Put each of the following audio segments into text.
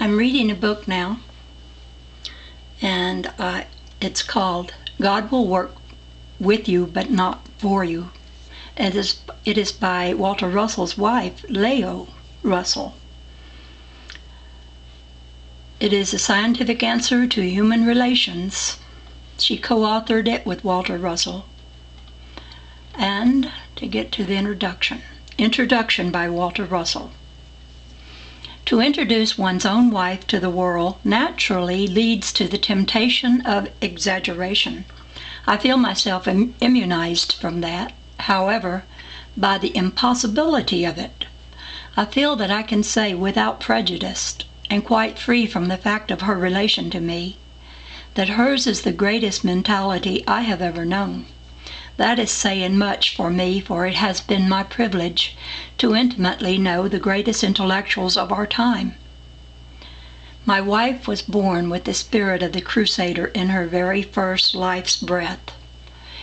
I'm reading a book now, and it's called God Will Work With You But Not For You. It is by Walter Russell's wife, Lao Russell. It is a scientific answer to human relations. She co-authored it with Walter Russell. And to get to the introduction by Walter Russell. To introduce one's own wife to the world naturally leads to the temptation of exaggeration. I feel myself immunized from that, however, by the impossibility of it. I feel that I can say without prejudice, and quite free from the fact of her relation to me, that hers is the greatest mentality I have ever known. That is saying much for me, for it has been my privilege to intimately know the greatest intellectuals of our time. My wife was born with the spirit of the crusader in her very first life's breath.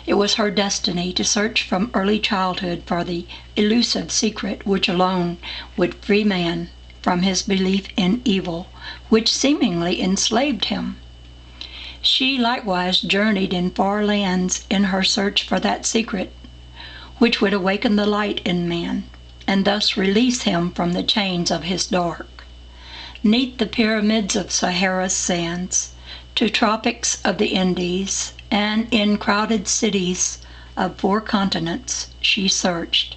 It was her destiny to search from early childhood for the elusive secret which alone would free man from his belief in evil, which seemingly enslaved him. She likewise journeyed in far lands in her search for that secret, which would awaken the light in man, and thus release him from the chains of his dark. 'Neath the pyramids of Sahara's sands, to tropics of the Indies, and in crowded cities of 4 continents, she searched.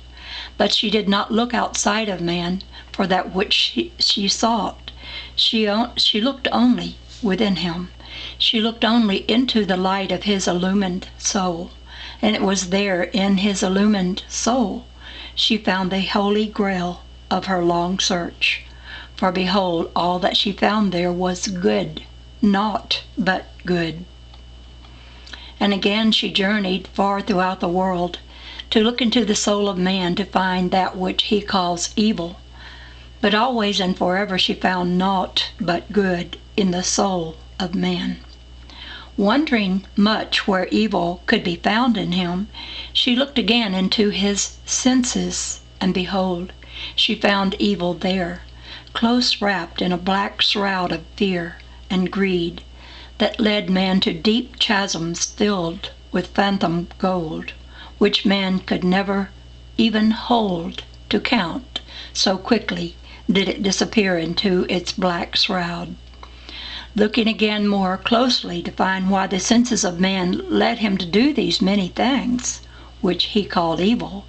But she did not look outside of man for that which she sought. She looked only within him. She looked only into the light of his illumined soul, and it was there in his illumined soul she found the holy grail of her long search. For behold, all that she found there was good, naught but good. And again she journeyed far throughout the world to look into the soul of man to find that which he calls evil. But always and forever she found naught but good in the soul of man. Wondering much where evil could be found in him, she looked again into his senses, and behold, she found evil there, close wrapped in a black shroud of fear and greed that led man to deep chasms filled with phantom gold, which man could never even hold to count, so quickly did it disappear into its black shroud. Looking again more closely to find why the senses of man led him to do these many things, which he called evil,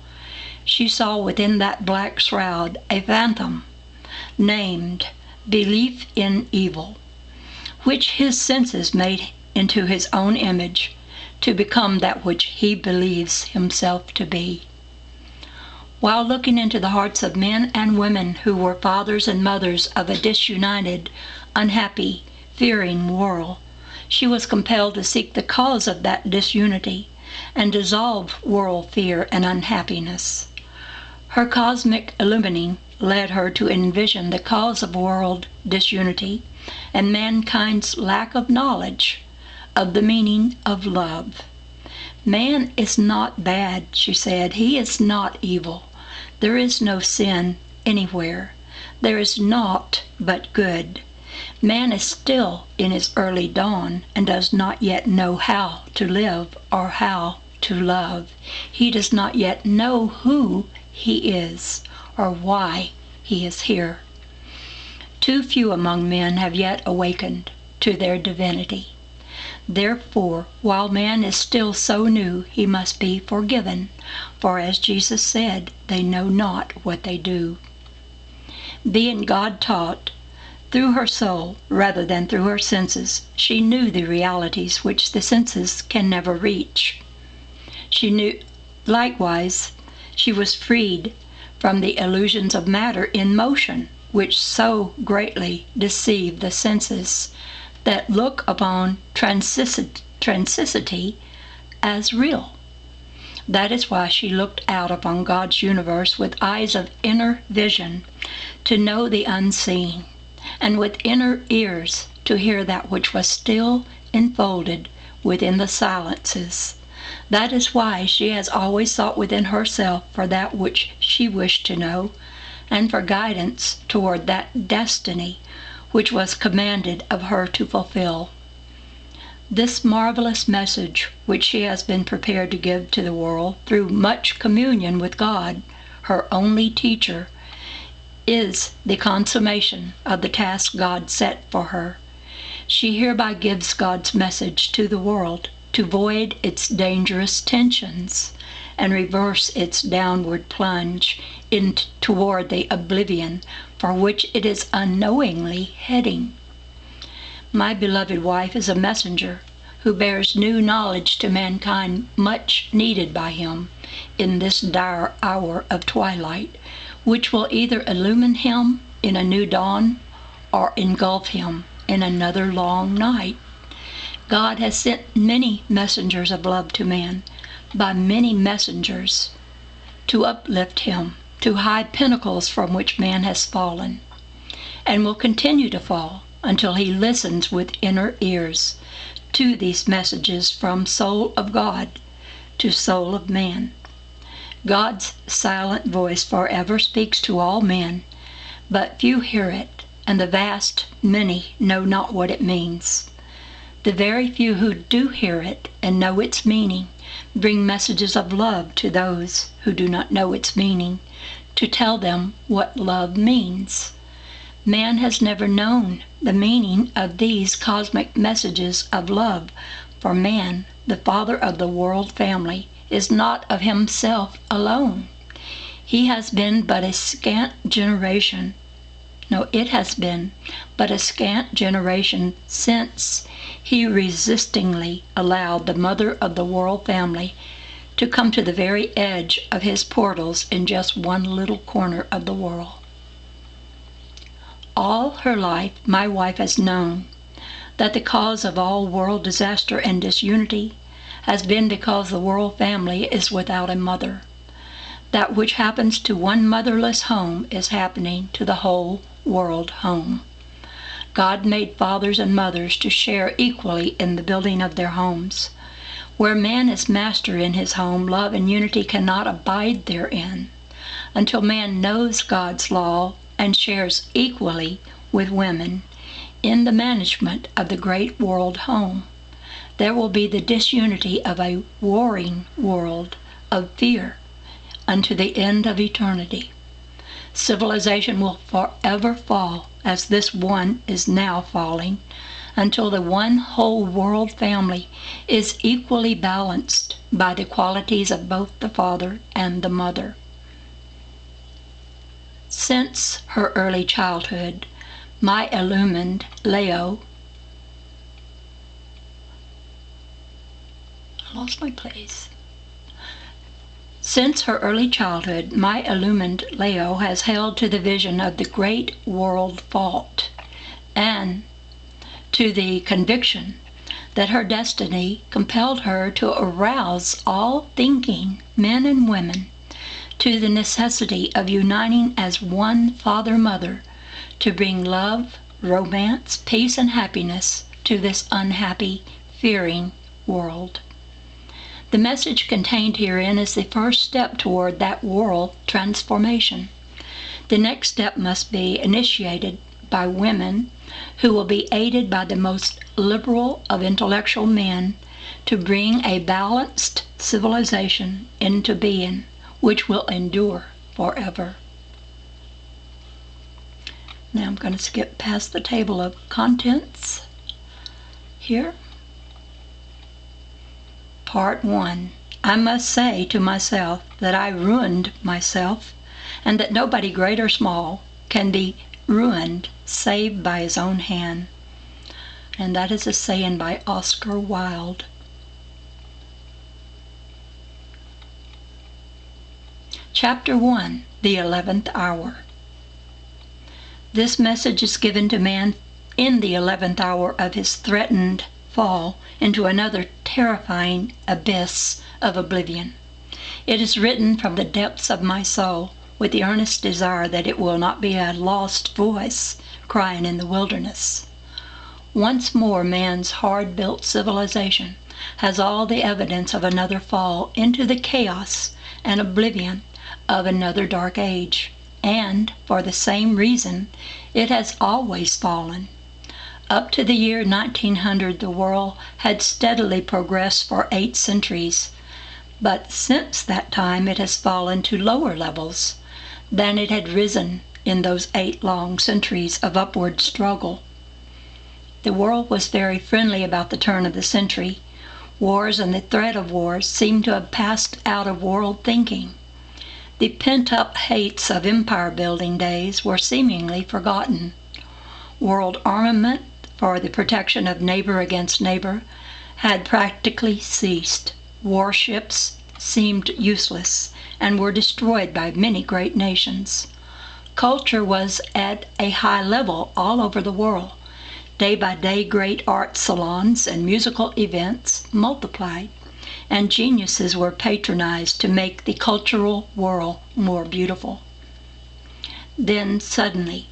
she saw within that black shroud a phantom, named belief in evil, which his senses made into his own image to become that which he believes himself to be. While looking into the hearts of men and women who were fathers and mothers of a disunited, unhappy, fearing world, she was compelled to seek the cause of that disunity and dissolve world fear and unhappiness. Her cosmic illumining led her to envision the cause of world disunity and mankind's lack of knowledge of the meaning of love. Man is not bad, she said. He is not evil. There is no sin anywhere. There is naught but good. Man is still in his early dawn and does not yet know how to live or how to love. He does not yet know who he is or why he is here. Too few among men have yet awakened to their divinity. Therefore, while man is still so new, he must be forgiven, for as Jesus said, they know not what they do. Being God taught, through her soul rather than through her senses, she knew the realities which the senses can never reach. She knew, likewise, she was freed from the illusions of matter in motion, which so greatly deceive the senses that look upon transicity as real. That is why she looked out upon God's universe with eyes of inner vision to know the unseen, and with inner ears to hear that which was still enfolded within the silences. That is why she has always sought within herself for that which she wished to know, and for guidance toward that destiny which was commanded of her to fulfill. This marvelous message, which she has been prepared to give to the world through much communion with God, her only teacher, is the consummation of the task God set for her. She hereby gives God's message to the world to void its dangerous tensions and reverse its downward plunge toward the oblivion for which it is unknowingly heading. My beloved wife is a messenger who bears new knowledge to mankind much needed by him in this dire hour of twilight, which will either illumine him in a new dawn or engulf him in another long night. God has sent many messengers of love to man, by many messengers, to uplift him to high pinnacles from which man has fallen, and will continue to fall until he listens with inner ears to these messages from soul of God to soul of man. God's silent voice forever speaks to all men, but few hear it, and the vast many know not what it means. The very few who do hear it and know its meaning bring messages of love to those who do not know its meaning, to tell them what love means. Man has never known the meaning of these cosmic messages of love, for man, the father of the world family, is not of himself alone. It has been but a scant generation since he resistingly allowed the mother of the world family to come to the very edge of his portals in just one little corner of the world. All her life, my wife has known that the cause of all world disaster and disunity has been because the world family is without a mother. That which happens to one motherless home is happening to the whole world home. God made fathers and mothers to share equally in the building of their homes. Where man is master in his home, love and unity cannot abide therein. Until man knows God's law and shares equally with women in the management of the great world home, there will be the disunity of a warring world of fear unto the end of eternity. Civilization will forever fall as this one is now falling, until the one whole world family is equally balanced by the qualities of both the father and the mother. Since her early childhood, my illumined Lao Since her early childhood, my illumined Lao has held to the vision of the great world fault, and to the conviction that her destiny compelled her to arouse all thinking men and women to the necessity of uniting as one father-mother to bring love, romance, peace, and happiness to this unhappy, fearing world. The message contained herein is the first step toward that world transformation. The next step must be initiated by women who will be aided by the most liberal of intellectual men to bring a balanced civilization into being, which will endure forever. Now I'm going to skip past the table of contents here. Part 1. I must say to myself that I ruined myself, and that nobody great or small can be ruined save by his own hand. And that is a saying by Oscar Wilde. Chapter 1. The 11th Hour. This message is given to man in the 11th hour of his threatened fall into another terrifying abyss of oblivion. It is written from the depths of my soul with the earnest desire that it will not be a lost voice crying in the wilderness. Once more man's hard-built civilization has all the evidence of another fall into the chaos and oblivion of another dark age, and for the same reason It has always fallen. Up to the year 1900, the world had steadily progressed for 8 centuries, but since that time it has fallen to lower levels than it had risen in those 8 long centuries of upward struggle. The world was very friendly about the turn of the century. Wars and the threat of wars seemed to have passed out of world thinking. The pent-up hates of empire-building days were seemingly forgotten. World armament for the protection of neighbor against neighbor had practically ceased. Warships seemed useless and were destroyed by many great nations. Culture was at a high level all over the world. Day by day, great art salons and musical events multiplied, and geniuses were patronized to make the cultural world more beautiful. Then suddenly,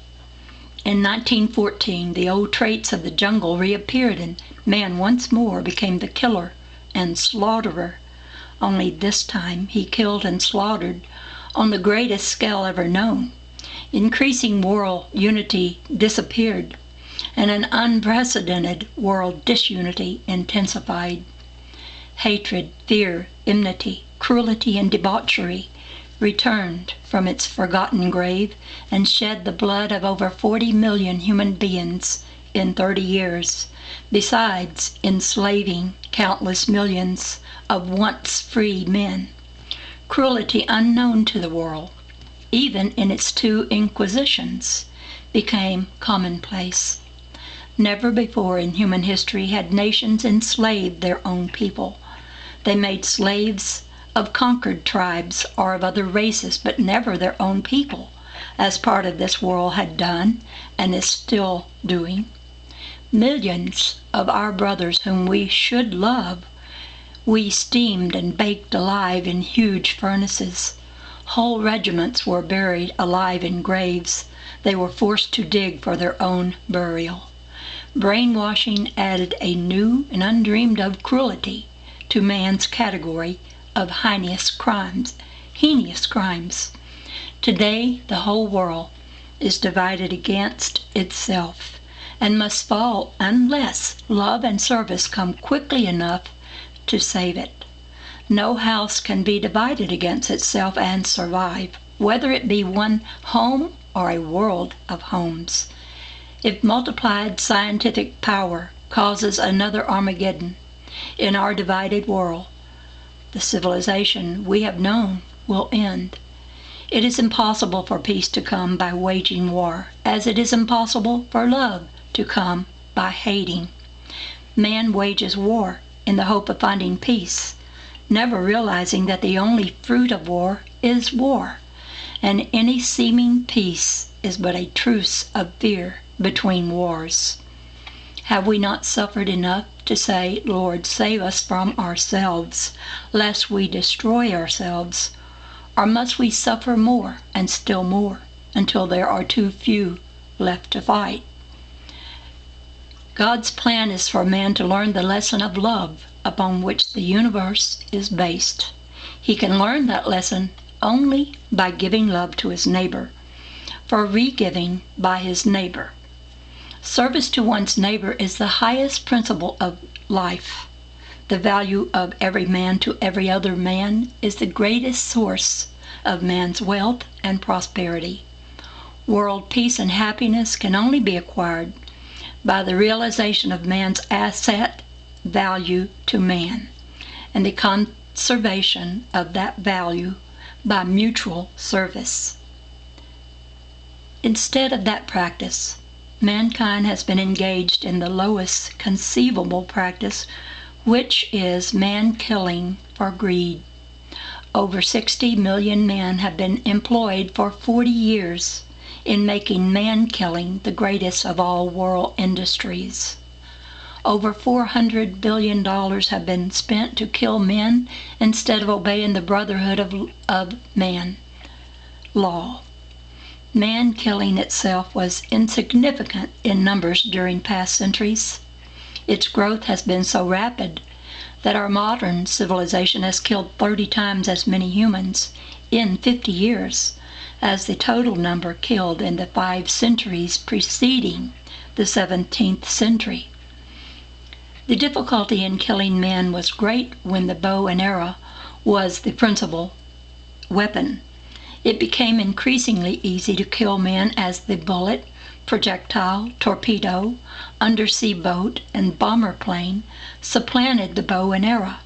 in 1914, the old traits of the jungle reappeared, and man once more became the killer and slaughterer. Only this time he killed and slaughtered on the greatest scale ever known. Increasing world unity disappeared, and an unprecedented world disunity intensified. Hatred, fear, enmity, cruelty, and debauchery returned from its forgotten grave and shed the blood of over 40 million human beings in 30 years, besides enslaving countless millions of once free men. Cruelty unknown to the world, even in its 2 inquisitions, became commonplace. Never before in human history had nations enslaved their own people. They made slaves of conquered tribes or of other races, but never their own people, as part of this world had done and is still doing. Millions of our brothers whom we should love, we steamed and baked alive in huge furnaces. Whole regiments were buried alive in graves they were forced to dig for their own burial. Brainwashing added a new and undreamed of cruelty to man's category of heinous crimes. Today, the whole world is divided against itself and must fall unless love and service come quickly enough to save it. No house can be divided against itself and survive, whether it be one home or a world of homes. If multiplied scientific power causes another Armageddon in our divided world, the civilization we have known will end. It is impossible for peace to come by waging war, as it is impossible for love to come by hating. Man wages war in the hope of finding peace, never realizing that the only fruit of war is war, and any seeming peace is but a truce of fear between wars. Have we not suffered enough to say, Lord, save us from ourselves, lest we destroy ourselves? Or must we suffer more and still more until there are too few left to fight? God's plan is for man to learn the lesson of love upon which the universe is based. He can learn that lesson only by giving love to his neighbor, for re-giving by his neighbor. Service to one's neighbor is the highest principle of life. The value of every man to every other man is the greatest source of man's wealth and prosperity. World peace and happiness can only be acquired by the realization of man's asset value to man, and the conservation of that value by mutual service. Instead of that practice, mankind has been engaged in the lowest conceivable practice, which is man-killing for greed. Over 60 million men have been employed for 40 years in making man-killing the greatest of all world industries. Over $400 billion have been spent to kill men instead of obeying the brotherhood of man law. Man-killing itself was insignificant in numbers during past centuries. Its growth has been so rapid that our modern civilization has killed 30 times as many humans in 50 years as the total number killed in the 5 centuries preceding the 17th century. The difficulty in killing men was great when the bow and arrow was the principal weapon. It became increasingly easy to kill men as the bullet, projectile, torpedo, undersea boat, and bomber plane supplanted the bow and arrow.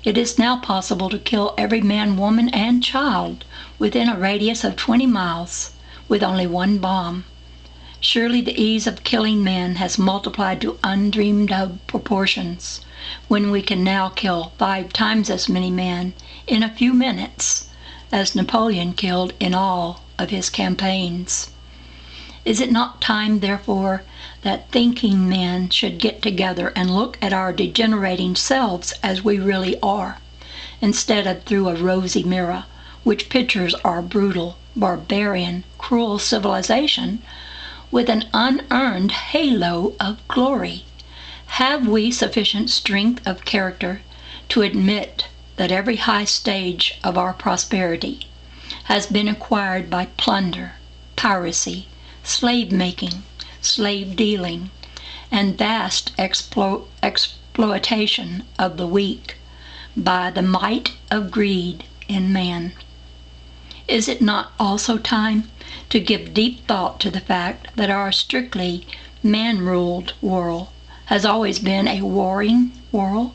It is now possible to kill every man, woman, and child within a radius of 20 miles with only one bomb. Surely the ease of killing men has multiplied to undreamed-of proportions, when we can now kill 5 times as many men in a few minutes as Napoleon killed in all of his campaigns. Is it not time, therefore, that thinking men should get together and look at our degenerating selves as we really are, instead of through a rosy mirror, which pictures our brutal, barbarian, cruel civilization with an unearned halo of glory? Have we sufficient strength of character to admit that every high stage of our prosperity has been acquired by plunder, piracy, slave-making, slave-dealing, and vast exploitation of the weak by the might of greed in man? Is it not also time to give deep thought to the fact that our strictly man-ruled world has always been a warring world?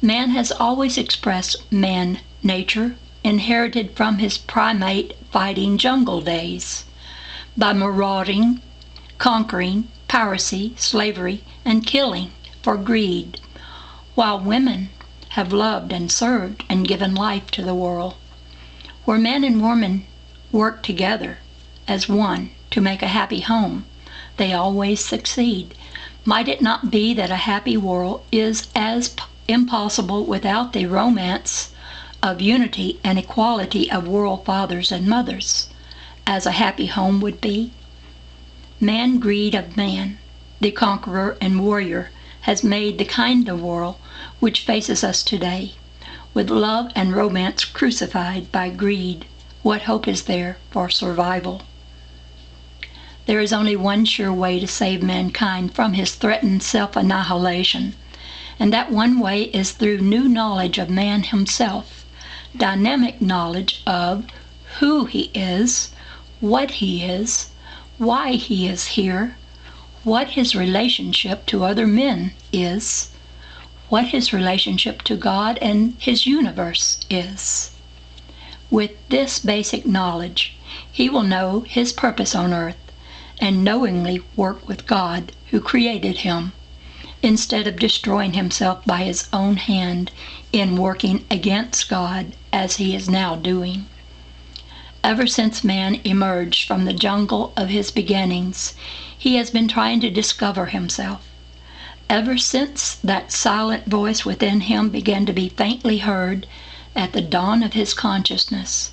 Man has always expressed man-nature, inherited from his primate fighting jungle days, by marauding, conquering, piracy, slavery, and killing for greed, while women have loved and served and given life to the world. Where man and woman work together as one to make a happy home, they always succeed. Might it not be that a happy world is as impossible without the romance of unity and equality of world fathers and mothers, as a happy home would be? Man-greed of man, the conqueror and warrior, has made the kind of world which faces us today. With love and romance crucified by greed, what hope is there for survival? There is only one sure way to save mankind from his threatened self-annihilation, and that one way is through new knowledge of man himself, dynamic knowledge of who he is, what he is, why he is here, what his relationship to other men is, what his relationship to God and his universe is. With this basic knowledge, he will know his purpose on earth and knowingly work with God who created him, instead of destroying himself by his own hand in working against God as he is now doing. Ever since man emerged from the jungle of his beginnings, he has been trying to discover himself. Ever since that silent voice within him began to be faintly heard at the dawn of his consciousness,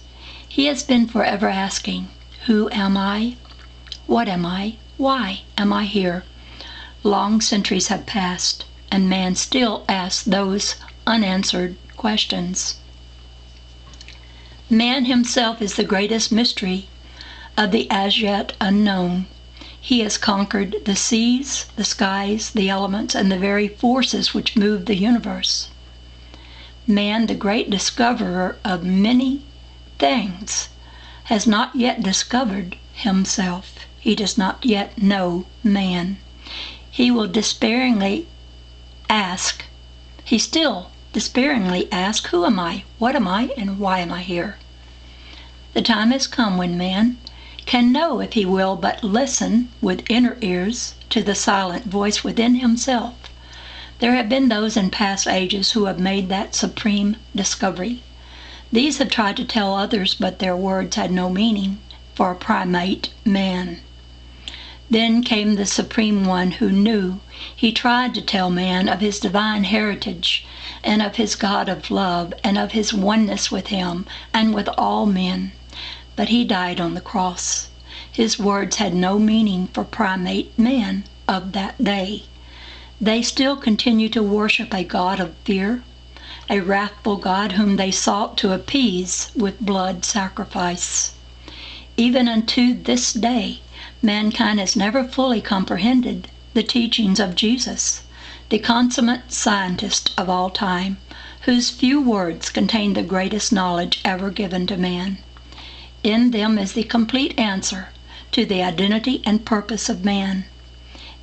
he has been forever asking, who am I? What am I? Why am I here? Long centuries have passed, and man still asks those unanswered questions. Man himself is the greatest mystery of the as yet unknown. He has conquered the seas, the skies, the elements, and the very forces which move the universe. Man, the great discoverer of many things, has not yet discovered himself. He does not yet know man. He still despairingly asks, who am I, what am I, and why am I here? The time has come when man can know, if he will but listen with inner ears to the silent voice within himself. There have been those in past ages who have made that supreme discovery. These have tried to tell others, but their words had no meaning for a primate man. Then came the Supreme One who knew. He tried to tell man of his divine heritage and of his God of love and of his oneness with him and with all men. But he died on the cross. His words had no meaning for primate man of that day. They still continue to worship a God of fear, a wrathful God whom they sought to appease with blood sacrifice. even unto this day, mankind has never fully comprehended the teachings of Jesus, the consummate scientist of all time, whose few words contain the greatest knowledge ever given to man. In them is the complete answer to the identity and purpose of man.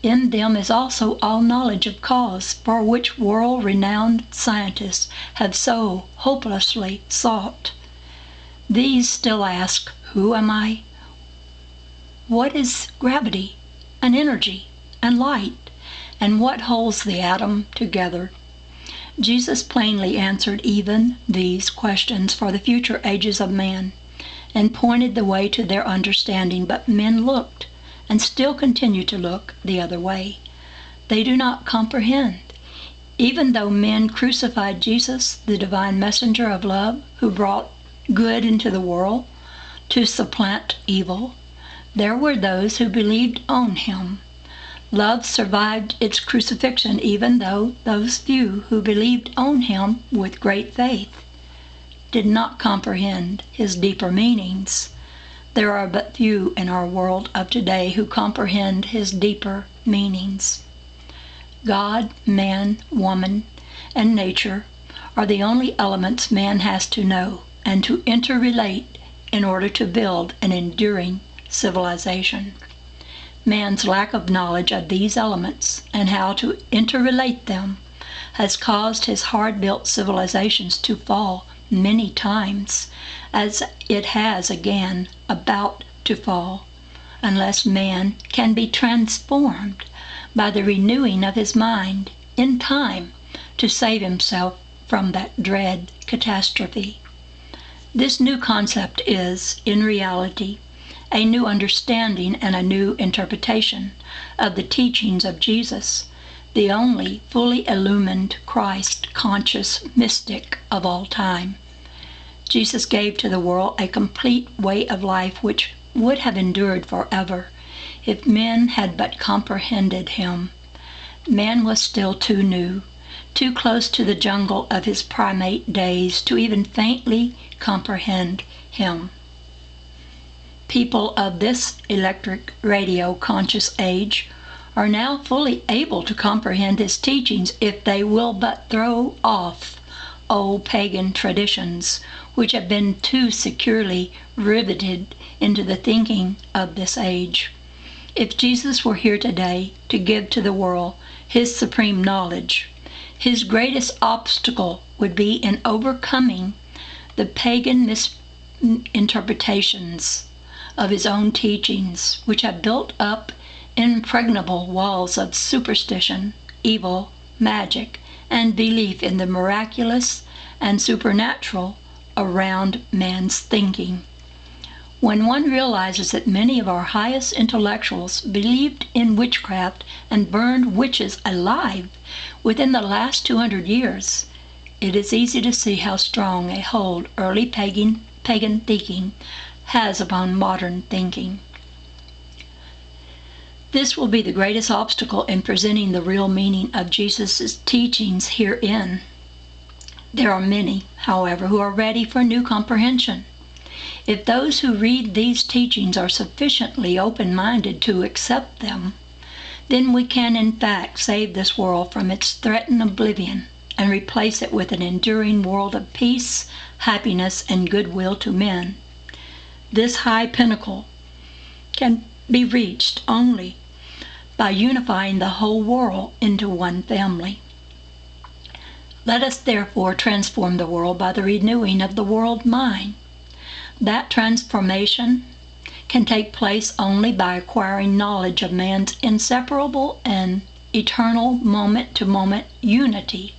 In them is also all knowledge of cause for which world-renowned scientists have so hopelessly sought. These still ask, who am I? What is gravity and energy and light? And what holds the atom together? Jesus plainly answered even these questions for the future ages of man, and pointed the way to their understanding, but men looked, and still continue to look, the other way. They do not comprehend. Even though men crucified Jesus, the divine messenger of love, who brought good into the world to supplant evil, there were those who believed on him. Love survived its crucifixion, even though those few who believed on him with great faith did not comprehend his deeper meanings. There are but few in our world of today who comprehend his deeper meanings. God, man, woman, and nature are the only elements man has to know and to interrelate in order to build an enduring civilization. Man's lack of knowledge of these elements and how to interrelate them has caused his hard-built civilizations to fall many times, as it has again about to fall, unless man can be transformed by the renewing of his mind in time to save himself from that dread catastrophe. This new concept is, in reality, a new understanding and a new interpretation of the teachings of Jesus, the only fully illumined Christ-conscious mystic of all time. Jesus gave to the world a complete way of life which would have endured forever if men had but comprehended him. Man was still too new, too close to the jungle of his primate days to even faintly comprehend him. People of this electric radio conscious age are now fully able to comprehend his teachings if they will but throw off old pagan traditions which have been too securely riveted into the thinking of this age. If Jesus were here today to give to the world his supreme knowledge, his greatest obstacle would be in overcoming the pagan misinterpretations of his own teachings, which have built up impregnable walls of superstition, evil, magic, and belief in the miraculous and supernatural around man's thinking. When one realizes that many of our highest intellectuals believed in witchcraft and burned witches alive within the last 200 years, it is easy to see how strong a hold early pagan thinking has upon modern thinking. This will be the greatest obstacle in presenting the real meaning of Jesus' teachings herein. There are many, however, who are ready for new comprehension. If those who read these teachings are sufficiently open-minded to accept them, then we can in fact save this world from its threatened oblivion and replace it with an enduring world of peace, happiness, and goodwill to men. This high pinnacle can be reached only by unifying the whole world into one family. Let us therefore transform the world by the renewing of the world mind. That transformation can take place only by acquiring knowledge of man's inseparable and eternal moment-to-moment unity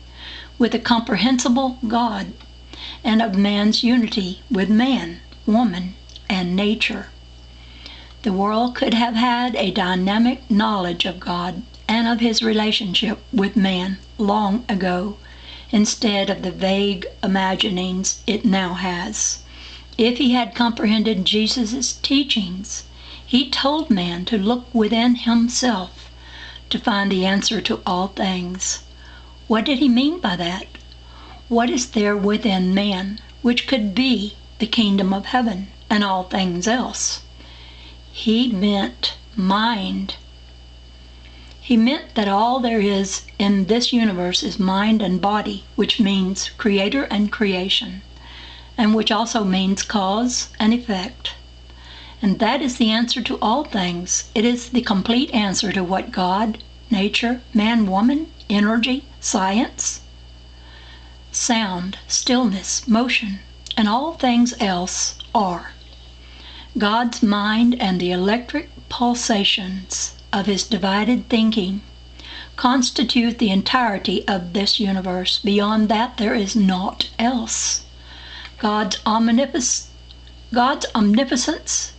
with a comprehensible God, and of man's unity with man, woman, and nature. The world could have had a dynamic knowledge of God and of his relationship with man long ago, instead of the vague imaginings it now has. If he had comprehended Jesus' teachings, he told man to look within himself to find the answer to all things. What did he mean by that? What is there within man which could be the kingdom of heaven and all things else? He meant mind. He meant that all there is in this universe is mind and body, which means creator and creation, and which also means cause and effect. And that is the answer to all things. It is the complete answer to what God, nature, man, woman, energy, science, sound, stillness, motion, and all things else are. God's mind and the electric pulsations of his divided thinking constitute the entirety of this universe. Beyond that, there is naught else. God's omnipotence, omnipotence,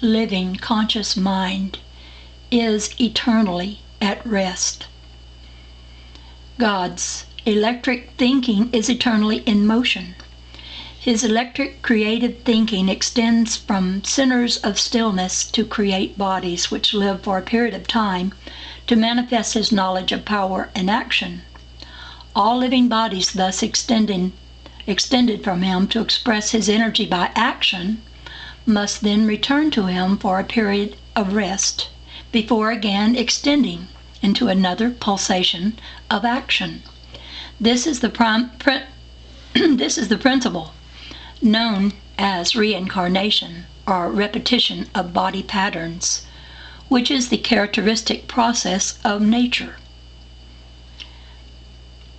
living, conscious mind is eternally at rest. God's electric thinking is eternally in motion. His electric creative thinking extends from centers of stillness to create bodies which live for a period of time to manifest his knowledge of power and action. All living bodies thus extended from him to express his energy by action must then return to him for a period of rest before again extending into another pulsation of action. This is the principle known as reincarnation, or repetition of body patterns, which is the characteristic process of nature.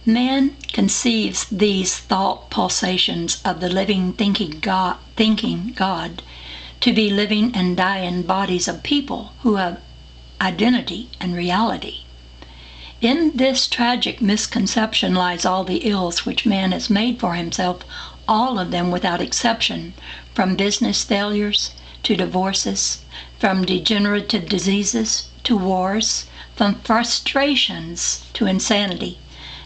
Man conceives these thought pulsations of the living thinking God to be living and dying bodies of people who have identity and reality. In this tragic misconception lies all the ills which man has made for himself, all of them without exception, from business failures to divorces, from degenerative diseases to wars, from frustrations to insanity,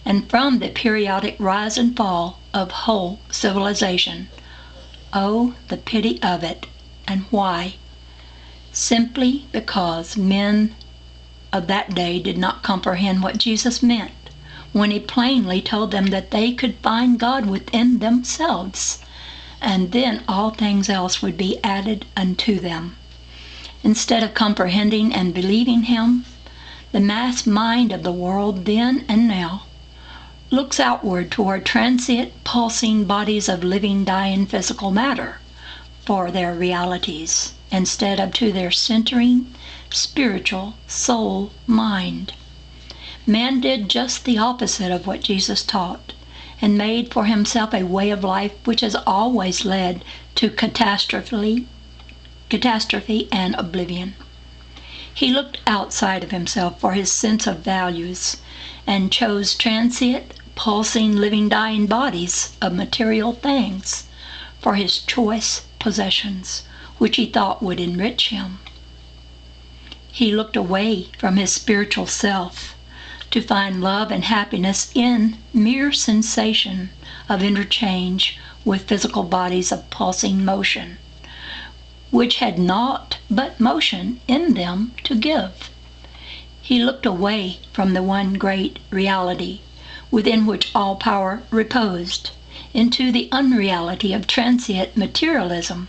and from the periodic rise and fall of whole civilization. Oh, the pity of it, and why? Simply because men of that day did not comprehend what Jesus meant when he plainly told them that they could find God within themselves, and then all things else would be added unto them. Instead of comprehending and believing him, the mass mind of the world then and now looks outward toward transient, pulsing bodies of living, dying physical matter for their realities, instead of to their centering, spiritual soul mind. Man did just the opposite of what Jesus taught, and made for himself a way of life which has always led to catastrophe and oblivion. He looked outside of himself for his sense of values, and chose transient, pulsing, living, dying bodies of material things for his choice possessions, which he thought would enrich him. He looked away from his spiritual self to find love and happiness in mere sensation of interchange with physical bodies of pulsing motion, which had naught but motion in them to give. He looked away from the one great reality within which all power reposed, into the unreality of transient materialism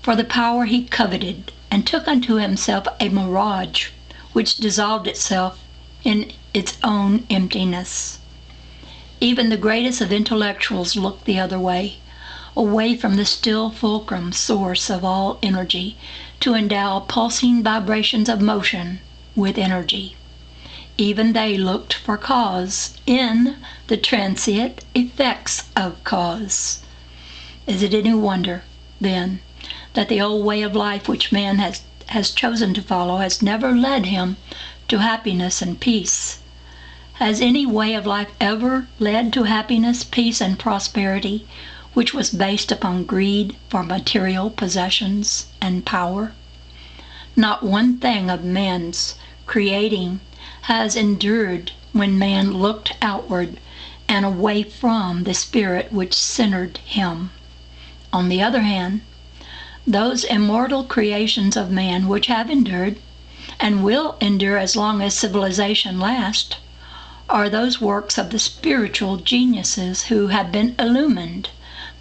for the power he coveted, and took unto himself a mirage which dissolved itself in its own emptiness. Even the greatest of intellectuals looked the other way, away from the still fulcrum source of all energy, to endow pulsing vibrations of motion with energy. Even they looked for cause in the transient effects of cause. Is it any wonder, then, that the old way of life which man has chosen to follow has never led him to happiness and peace? Has any way of life ever led to happiness, peace, and prosperity which was based upon greed for material possessions and power? Not one thing of man's creating has endured when man looked outward and away from the spirit which centered him. On the other hand, those immortal creations of man which have endured and will endure as long as civilization lasts are those works of the spiritual geniuses who have been illumined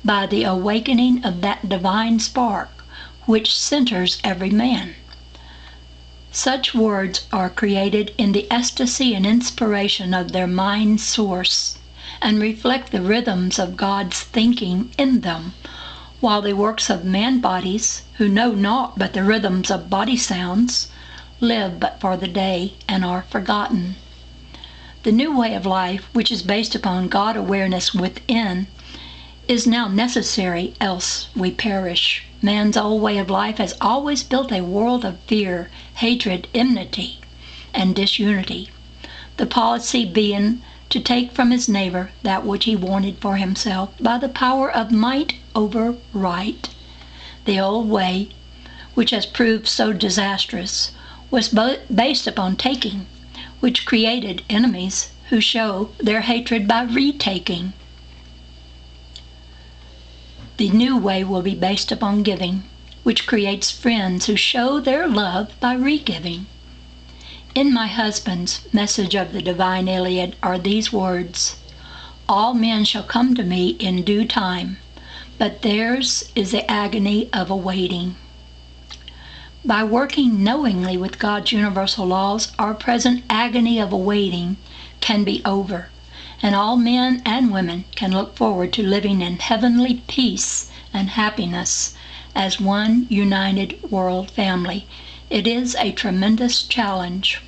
by the awakening of that divine spark which centers every man. Such words are created in the ecstasy and inspiration of their mind source, and reflect the rhythms of God's thinking in them, while the works of man bodies, who know naught but the rhythms of body sounds, live but for the day and are forgotten. The new way of life, which is based upon God awareness within, is now necessary, else we perish. Man's old way of life has always built a world of fear, hatred, enmity, and disunity, the policy being to take from his neighbor that which he wanted for himself by the power of might over right. The old way, which has proved so disastrous, was based upon taking, which created enemies who show their hatred by retaking. The new way will be based upon giving, which creates friends who show their love by re-giving. In my husband's message of the Divine Iliad are these words: "All men shall come to me in due time, but theirs is the agony of awaiting." By working knowingly with God's universal laws, our present agony of awaiting can be over, and all men and women can look forward to living in heavenly peace and happiness as one united world family. It is a tremendous challenge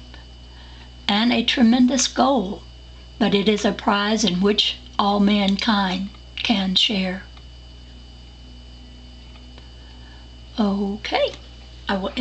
and a tremendous goal, but it is a prize in which all mankind can share. Okay, I will